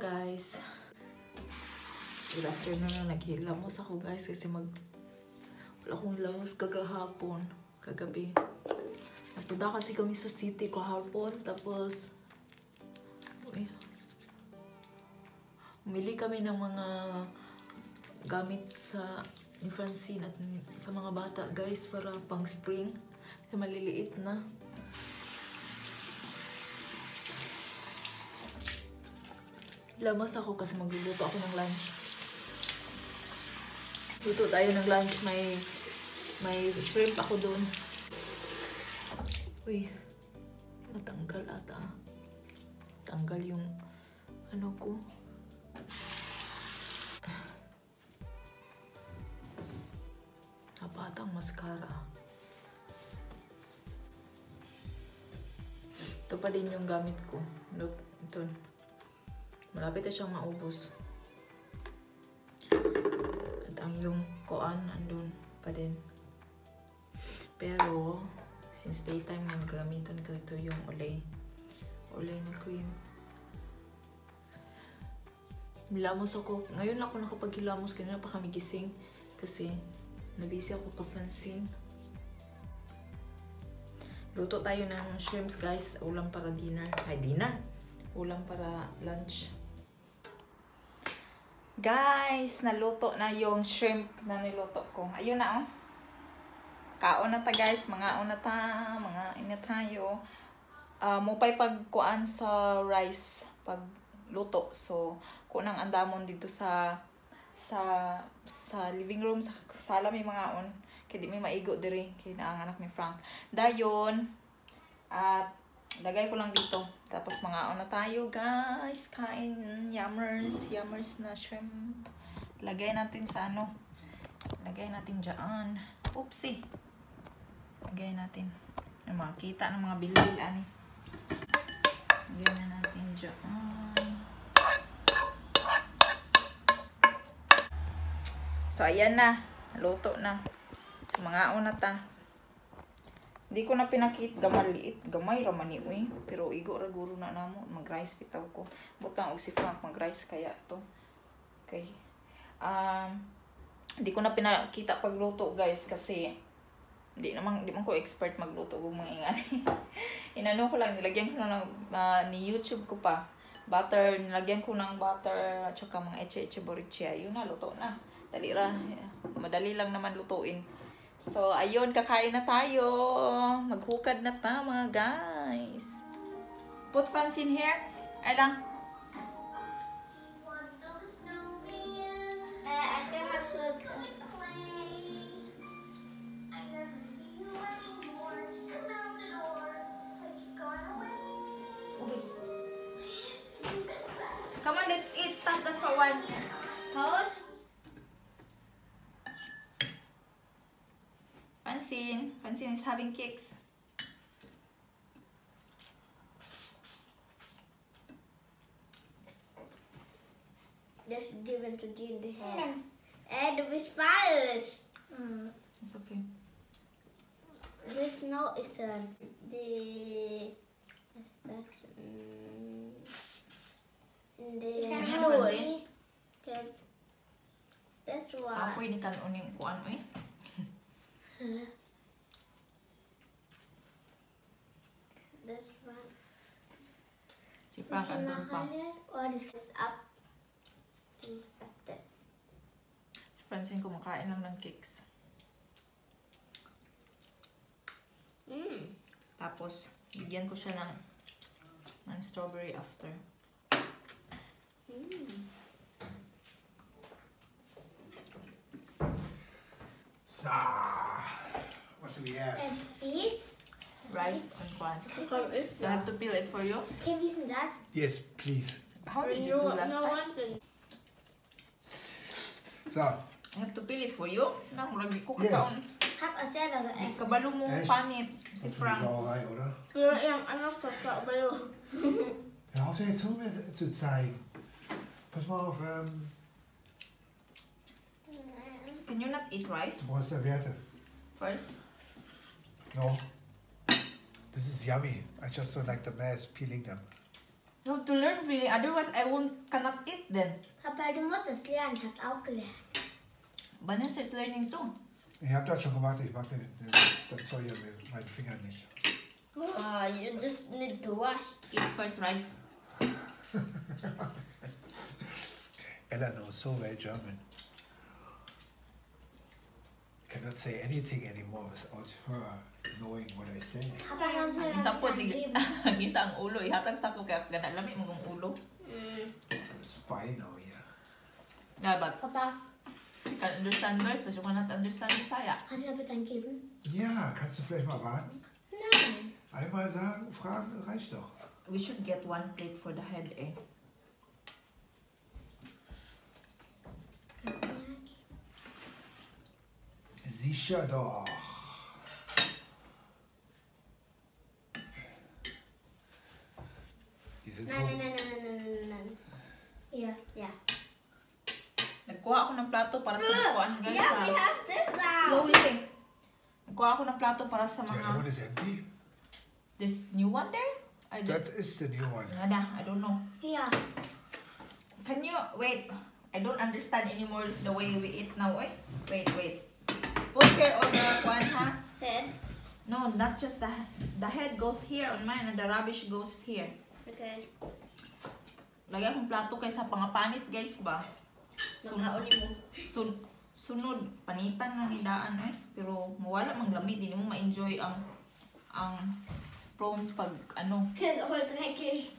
guys. Good afternoon na naghilamos ako guys kasi wala akong lamos kagahapon, kagabi. Napunta kasi kami sa city kahapon tapos umili kami ng mga gamit sa ni Francine at sa mga bata guys para pang spring. Kasi maliliit na. Lamas ako kasi magluluto ako ng lunch. Luto tayo ng lunch. May shrimp ako doon. Uy, matanggal ata. Tanggal yung ano ko. Napatang mascara. Ito pa din yung gamit ko. Look, ito. Malapit na siyang maubos. At ang yung koan, andun pa din. Pero, since daytime nga gamitin ko ito yung Olay. Olay na cream. Nilamos ako. Ngayon lang ako nakapaghilamos. Kanina pa kami gising. Kasi, nabisi ako pa Francine. Luto tayo ng shrimps guys. Ulam para dinner. Ay, dinner! Ulam para lunch. Guys, naluto na yung shrimp na niluto ko. Ayun na oh. Kaon na ta guys. Mga una ta. Mga ina tayo. Mupay pagkuan sa rice. Pag luto. So, kunang andamon dito sa living room. Sa sala may mga on. Kaya di may maigo diri. Kaya na ang anak ni Frank. Dayon. At lagay ko lang dito. Tapos mga na tayo guys. Kain. Yummers. Yummers na shrimp. Lagay natin sa ano. Lagay natin dyan. Oopsie. Lagay natin. Yung makita ng mga bilbil ani. Lagay na natin dyan. So ayan na. Luto na. So mga una ta. Di ko na pinakit gamaliit, gamay ra man ni uy, pero igo ra guro na namo mag-rice bitaw ko. Butang og si Frank mag-rice kaya to. Okay. Di ko na pinakita pagluto guys kasi di man ko expert magluto og mga ingani. Inano ko lang nilagyan ko na ni YouTube ko pa. Butter, nilagyan ko ng butter at saka mga eche borichia. Yun na luto na. Dali ra. Madali lang naman lutuin. So, ayun, kakain na tayo. Maghukad na ta, mga guys. Put Francine here. Ay lang. Come on, let's eat. Stop that for one. Pause. Francine is having cakes. Just given to Jean the hair. And the falsch. It's okay. This no is the story. That's why. Kapoy ni kanuning kuan mo eh. This one. Si Frank andun pa. Or this is up. Like this. Si Francine kumakain lang ng cakes. Tapos, bigyan ko siya ng strawberry after. So, what do we have? And feet. Rice and corn. Do I have to peel it for you? Can we see that? Yes, please. How did you do last time? So. I have to peel it for you? Na, murag di ko Yes. kakaon. Have a salad. Di kabalo mo panit, si Frank. Sauerei, oder? Ja, yang ander kakao. Ja, hoef je het zo meer te zeigen. Pas maar op, Can you not eat rice wo ist der Werte? first? No. This is yummy. I just don't like the mess, peeling them. You have to learn feeling, otherwise I cannot eat then. Papa, du musst es lernen. Ich hab's auch gelernt. Vanessa is learning too. Ich habe das schon gemacht, ich mag das Zeug hier mit meinen Fingern nicht. Oh, you just need to wash. Eat first rice. Ella knows so well German. Cannot say anything anymore without her knowing what I say. Papa, kannst du mir Ang isa po, das geben? ang isa ang ulo. Ihatag sa ko kaya ganalami mo ang ulo. Spy now here. Yeah, but Papa, you can understand Deutsch, but you cannot understand Bisaya. kannst du mir bitte einen geben? Ja, kannst du vielleicht mal warten? Nein. Einmal sagen, fragen, reicht doch. We should get one plate for the head, eh? Sicher doch. Die sind so... Nein. Hier, ja. Nagkuha ako ng plato para sa kuan guys. Ja, we have this now. Slowly. Nagkuha ako ng plato para sa The other one mga... is empty. This new one there? I That is the new one. Nada, I don't know. Hier. Can you... Wait. I don't understand anymore the way we eat now, eh? Wait. Put here on the one, ha? Head. No, not just the head goes here on mine and the rubbish goes here. Okay. Lagyan akong plato kay sa pangapanit guys ba? Magkauli mo. Sunod, panitan na ni daan eh. Pero mawala mang lamig, di mo ma-enjoy ang prawns pag ano. Das ist voll dreckig.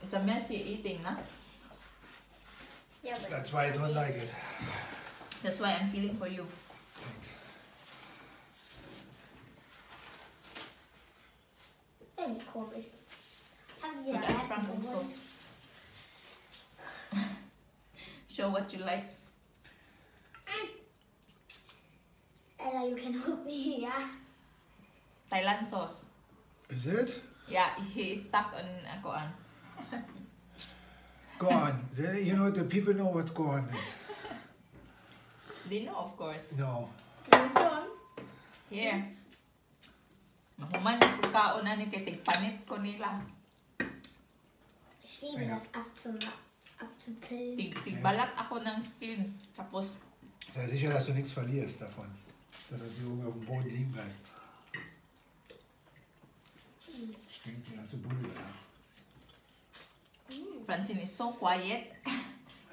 It's a messy eating, na? Ja, aber That's why I don't like it. That's why I'm feeling for you. Thanks. irgendwie komisch. Ich hab So wieder that's Erdbeeren Frankfurt geholt. sauce. Show what you like. Ella, you can help me, yeah? Thailand sauce. Is it? Yeah, he is stuck on kuan. Go on. You know, the people know what go on is. They know, of course. No. Here. Mahuman yung kaon na ni kay tigpanit ko nila. Ich liebe das abzupillen. Tigbalat ako ng skin. Tapos, Sei sicher, dass du nichts verlierst davon. Dass das Junge auf dem Boden liegen bleibt. Stinkt die ganze Bude da. Francine is so quiet.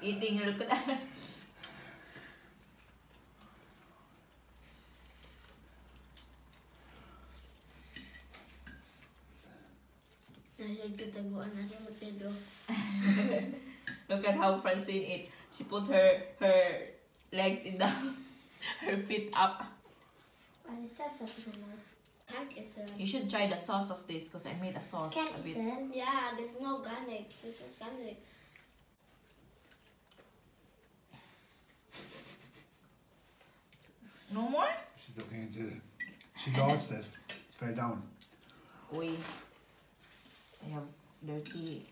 Eating her. Look at how Francine eat. She put her legs in the her feet up. Was ist das da drin? Kankessen. You should try the sauce of this because I made a sauce a bit. Kankessen? Ja, there's no garlic. Das ist garlic. No more? She's looking into it. She lost it. Fell down. Uy. I have dirty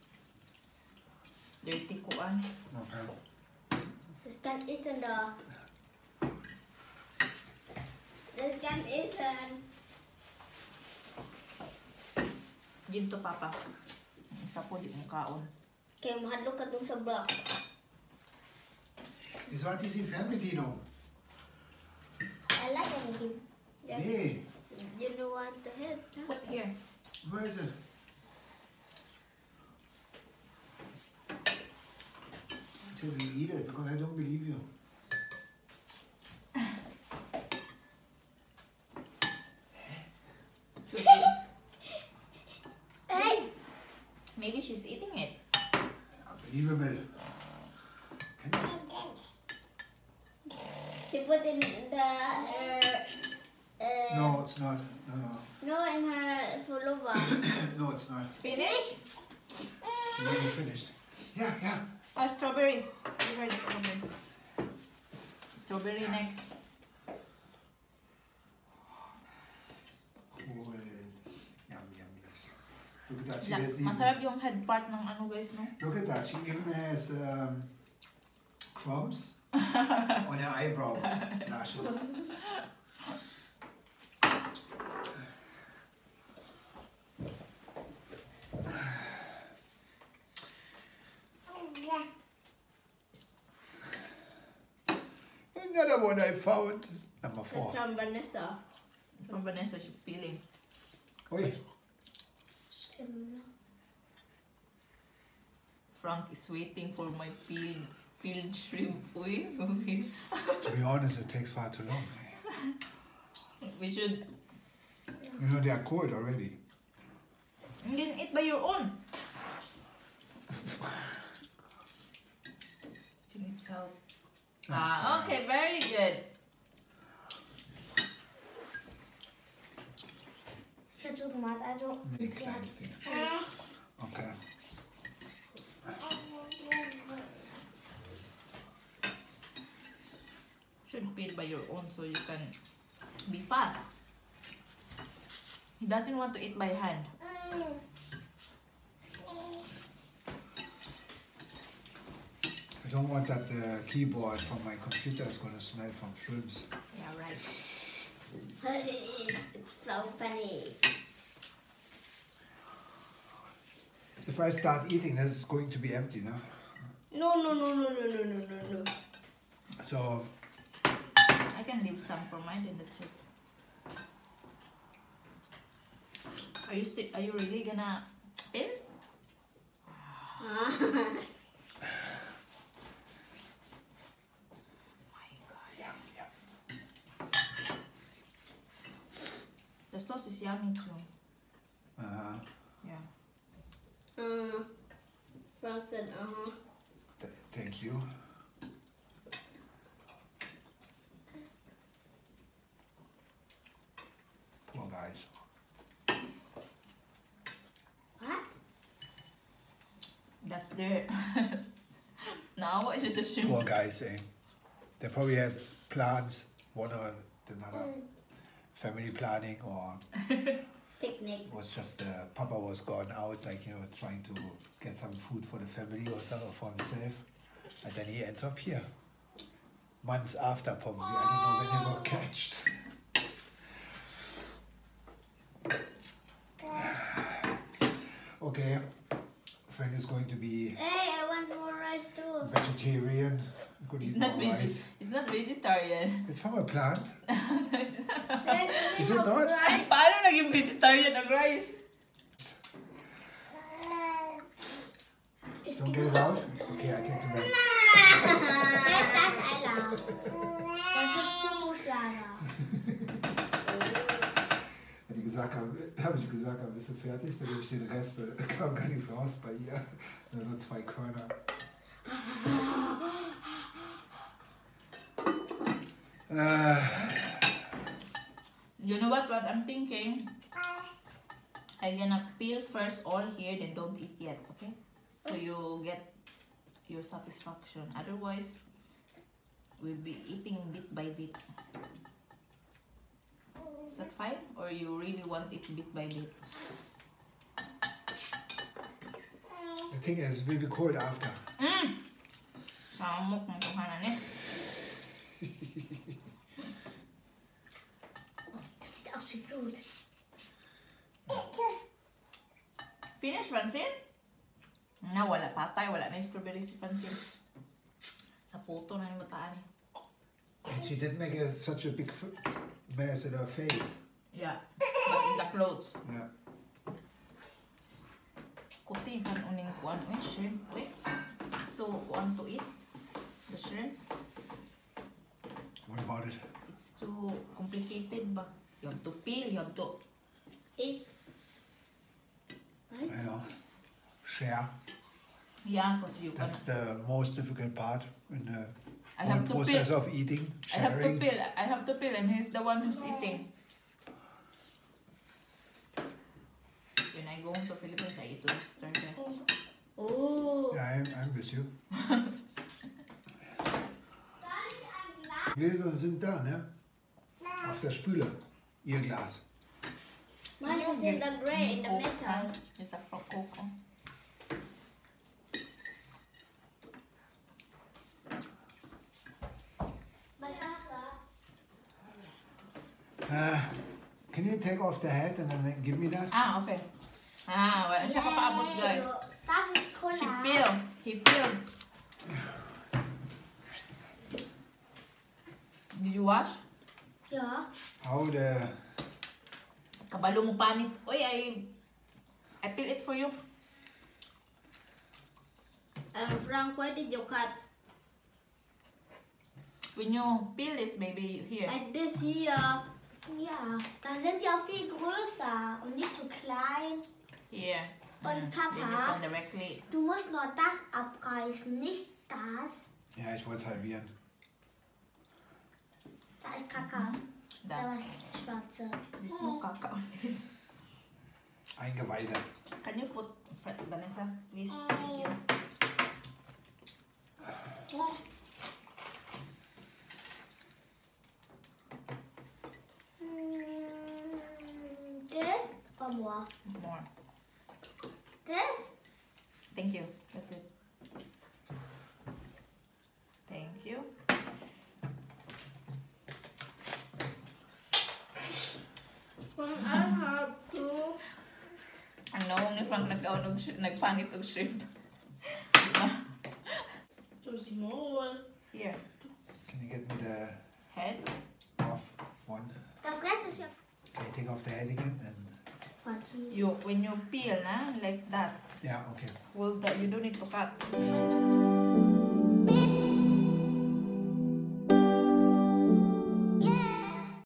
kuan. Okay. Das kann essen da. Das kann essen. Give to Papa. Isa po di mo kaon. Okay, mahadlok ka dun sa block. Wieso hat die Fernbedienung? Ella, can you give? Yeah. Nee. You don't want the head? Huh? Put here. Where is it? Until you eat it, because I don't believe you. Hey! Maybe she's eating it. Unbelievable. Can you? She put in the No, it's not. No. no, in her pullover. No, it's not. Finished? She nearly finished. Yeah. Oh, strawberry. Give her the strawberry. Strawberry next. Cool. Yum. Look at that. She has even, Masarap yung head part ng ano guys, no? look at that. She even has crumbs on her eyebrow lashes. one I found. Number 4. That's from Vanessa. From Vanessa, she's peeling. Oi. Frank is waiting for my peeled shrimp. Uy. To be honest, it takes far too long. We should. You know, they are cold already. You didn't eat by your own. She needs help. Ah, okay, very good. Nee, kleine Finger. Okay. Should peel by your own so you can be fast. He doesn't want to eat by hand. I don't want that the keyboard from my computer is going to smell from shrimps. Yeah, right. It's so funny. If I start eating, this is going to be empty, no? No. So, I can leave some for mine and that's it. Are you really gonna peel? The sauce is yummy too. Yeah. Frank said, thank you. Poor guys. What? That's their. Now what is this shrimp? Poor guys, eh? They probably had plans, one or another, family planning, or Picnic. was just Papa was gone out, like, you know, trying to get some food for the family or something, or for himself. And then he ends up here. Months after, probably. I don't know when he got catched. Okay, Frank is going to be Hey, I want more rice too. vegetarian. Could It's eat not more rice. It's not vegetarian. It's from a plant. Is Is it not? Paano naging vegetarian ang rice? Don't get it out? Okay, I take the rice. Das I love. Das ist gut, Lara. Habe ich gesagt, bist du fertig? Dann nehme ich den Rest. Da kam gar nichts raus bei ihr. Nur so 2 Körner. You know what I'm thinking? I'm gonna peel first all here, then don't eat yet, okay? So you get your satisfaction. Otherwise, we'll be eating bit by bit. Is that fine? Or you really want it bit by bit? The thing is, it will be cold after. Samok ng tuhanan eh. Sieht aus wie Blut. Finish, Francine? Na, wala patay. Wala na yung strawberry si Francine. Sa photo na yung bataan eh. And she did make such a big mess in her face. Yeah, but in the clothes. Yeah. Kuti kan uning kuan shrimp eh. So kuan to eat the shrimp. What about it? It's too complicated ba? You have to peel, you have to Eat. I know. Share. yeah, because you can. That's the most difficult part in the I whole have to process peel. of eating, I have to sharing. peel. I have to peel, and he's the one who's eating. When I go home to Philippines, I eat lobster there. Oh. Yeah, I'm with you. Wir sind da, ne? Auf der Spüle. Ihr Glas. Mine is in the gray, in the middle. It's a frog coco. Can you take off the hat and then give me that? Ah, okay. Ah, wala siya kapaabot, guys. Tapos ko She na. peeled. He peeled. wash? Yeah. How the... Kabalo mo panit. Oy, I peel it for you. Frank, why did you cut? When you peel this, baby, here. Like this hier. Ja, dann sind sie auch viel größer und nicht so klein. Here. Und Then you Papa, come directly. du musst nur das abreißen, nicht das. Ja, ich wollte es halbieren. Da ist Kaka. Da Done. war das Schwarze. There's no caca on this. Eingeweide. Can you put, Vanessa, please? This or more? More. This? Thank you. That's it. Thank you. I have to. Ang nawang ni Frank nagpanit og shrimp. Too small. Here. Can you get me the Head. off one? Das Rest ist für Can you take off the head again? And When you peel, na, like that. yeah, okay. Well, that you don't need to cut. Von